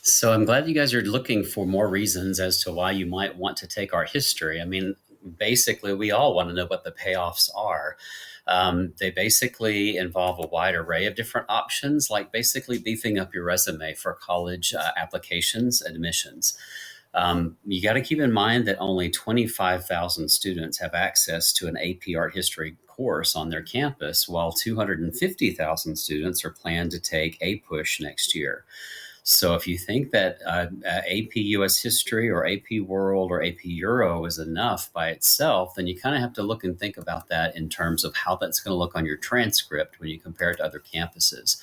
So I'm glad you guys are looking for more reasons as to why you might want to take art history. I mean, basically, we all want to know what the payoffs are. They basically involve a wide array of different options, like basically beefing up your resume for college applications, admissions. You got to keep in mind that only 25,000 students have access to an AP Art History course on their campus, while 250,000 students are planned to take a push next year. So if you think that AP US History or AP World or AP Euro is enough by itself, then you kind of have to look and think about that in terms of how that's going to look on your transcript when you compare it to other campuses.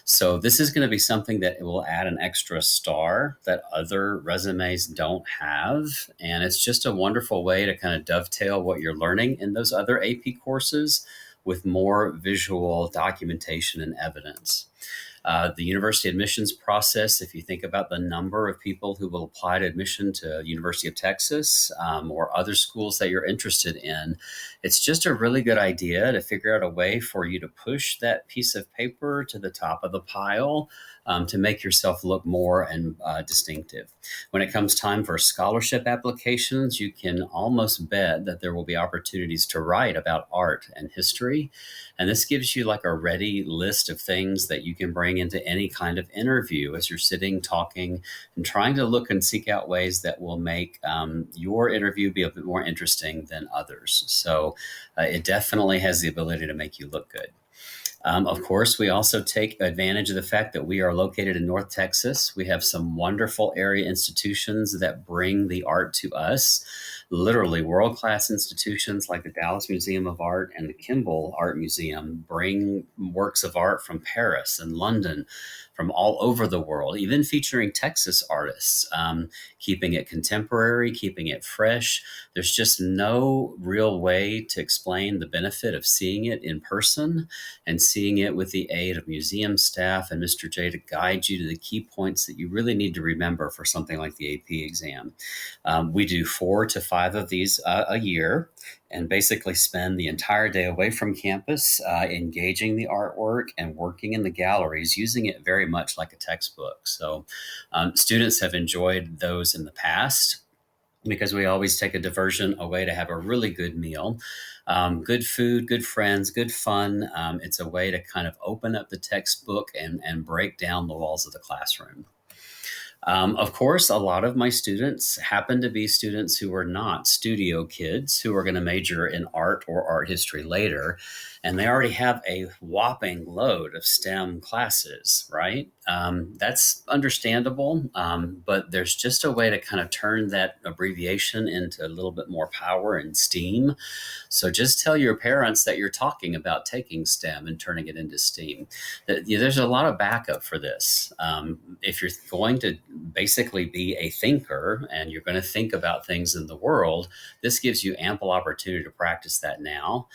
So this is going to be something that will add an extra star that other resumes don't have. And it's just a wonderful way to kind of dovetail what you're learning in those other AP courses with more visual documentation and evidence. The university admissions process, if you think about the number of people who will apply to admission to University of Texas or other schools that you're interested in, it's just a really good idea to figure out a way for you to push that piece of paper to the top of the pile to make yourself look more and distinctive. When it comes time for scholarship applications, you can almost bet that there will be opportunities to write about art and history. And this gives you like a ready list of things that you can bring into any kind of interview as you're sitting, talking, and trying to look and seek out ways that will make your interview be a bit more interesting than others. So it definitely has the ability to make you look good. Of course, we also take advantage of the fact that we are located in North Texas. We have some wonderful area institutions that bring the art to us. Literally, world class institutions like the Dallas Museum of Art and the Kimball Art Museum bring works of art from Paris and London, from all over the world, even featuring Texas artists, keeping it contemporary, keeping it fresh. There's just no real way to explain the benefit of seeing it in person and seeing it with the aid of museum staff and Mr. J to guide you to the key points that you really need to remember for something like the AP exam. We do 4 to 5 of these a year and basically spend the entire day away from campus, engaging the artwork and working in the galleries, using it very much like a textbook. So students have enjoyed those in the past because we always take a diversion away to have a really good meal. Good food, good friends, good fun. It's a way to kind of open up the textbook and break down the walls of the classroom. Of course, a lot of my students happen to be students who are not studio kids who are going to major in art or art history later. And they already have a whopping load of STEM classes, right? That's understandable, but there's just a way to kind of turn that abbreviation into a little bit more power and steam. So just tell your parents that you're talking about taking STEM and turning it into STEAM. There's a lot of backup for this. If you're going to basically be a thinker and you're going to think about things in the world, this gives you ample opportunity to practice that now.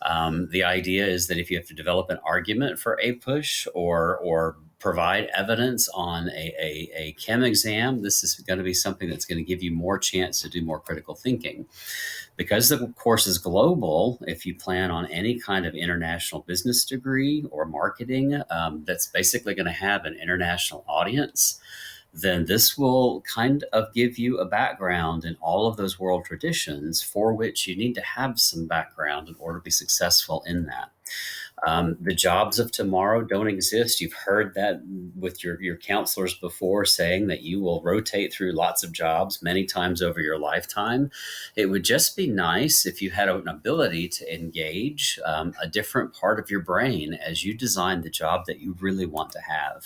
The idea is that if you have to develop an argument for a push or provide evidence on a chem exam, this is going to be something that's going to give you more chance to do more critical thinking. Because the course is global, if you plan on any kind of international business degree or marketing that's basically going to have an international audience, then this will kind of give you a background in all of those world traditions for which you need to have some background in order to be successful in that. The jobs of tomorrow don't exist. You've heard that with your counselors before, saying that you will rotate through lots of jobs many times over your lifetime. It would just be nice if you had an ability to engage a different part of your brain as you design the job that you really want to have.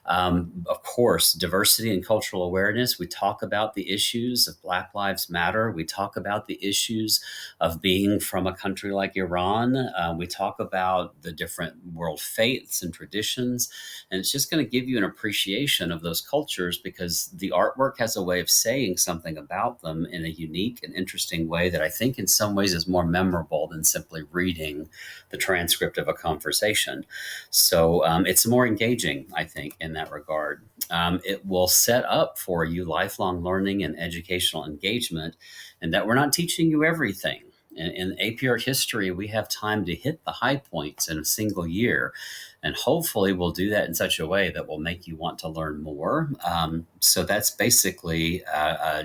Of course, diversity and cultural awareness. We talk about the issues of Black Lives Matter. We talk about the issues of being from a country like Iran. We talk about the different world faiths and traditions. And it's just going to give you an appreciation of those cultures because the artwork has a way of saying something about them in a unique and interesting way that I think in some ways is more memorable than simply reading the transcript of a conversation. So it's more engaging, I think, in that regard. It will set up for you lifelong learning and educational engagement, and that we're not teaching you everything. In AP Art History, we have time to hit the high points in a single year. And hopefully we'll do that in such a way that will make you want to learn more. So that's basically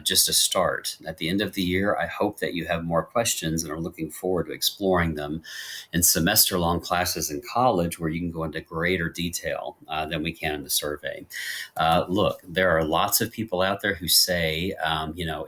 just a start. At the end of the year, I hope that you have more questions and are looking forward to exploring them in semester-long classes in college where you can go into greater detail than we can in the survey. Look, there are lots of people out there who say,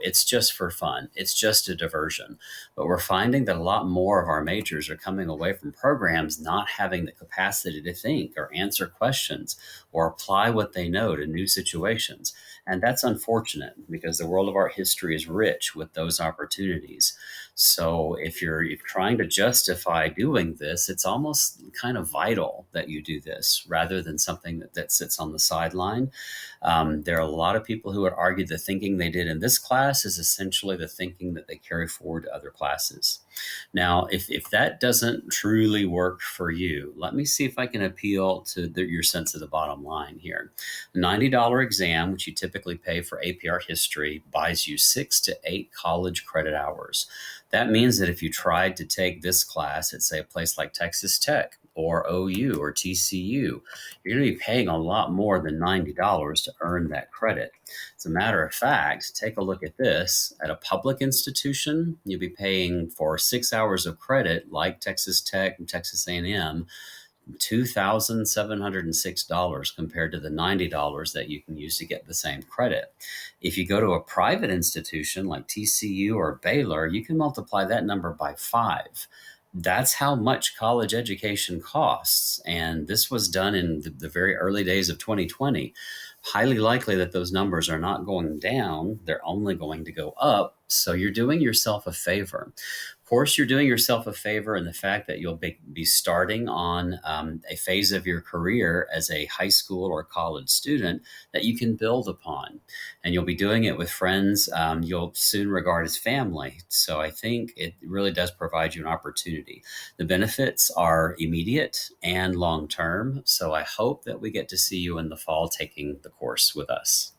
it's just for fun. It's just a diversion. But we're finding that a lot more of our majors are coming away from programs not having the capacity to think or answer questions or apply what they know to new situations. And that's unfortunate because the world of art history is rich with those opportunities. So if you're trying to justify doing this, it's almost kind of vital that you do this rather than something that sits on the sideline. There are a lot of people who would argue the thinking they did in this class is essentially the thinking that they carry forward to other classes. Now, if that doesn't truly work for you, let me see if I can appeal to your sense of the bottom line here. $90 exam, which you typically pay for AP Art History, buys you 6 to 8 college credit hours. That means that if you tried to take this class at, say, a place like Texas Tech or OU or TCU, you're going to be paying a lot more than $90 to earn that credit. As a matter of fact, take a look at this. At a public institution, you'll be paying for 6 hours of credit like Texas Tech and Texas A&M, $2,706 compared to the $90 that you can use to get the same credit. If you go to a private institution like TCU or Baylor, you can multiply that number by 5. That's how much college education costs. And this was done in the very early days of 2020. Highly likely that those numbers are not going down. They're only going to go up. So you're doing yourself a favor. Of course, you're doing yourself a favor in the fact that you'll be starting on a phase of your career as a high school or college student that you can build upon. And you'll be doing it with friends you'll soon regard as family. So I think it really does provide you an opportunity. The benefits are immediate and long term. So I hope that we get to see you in the fall taking the course with us.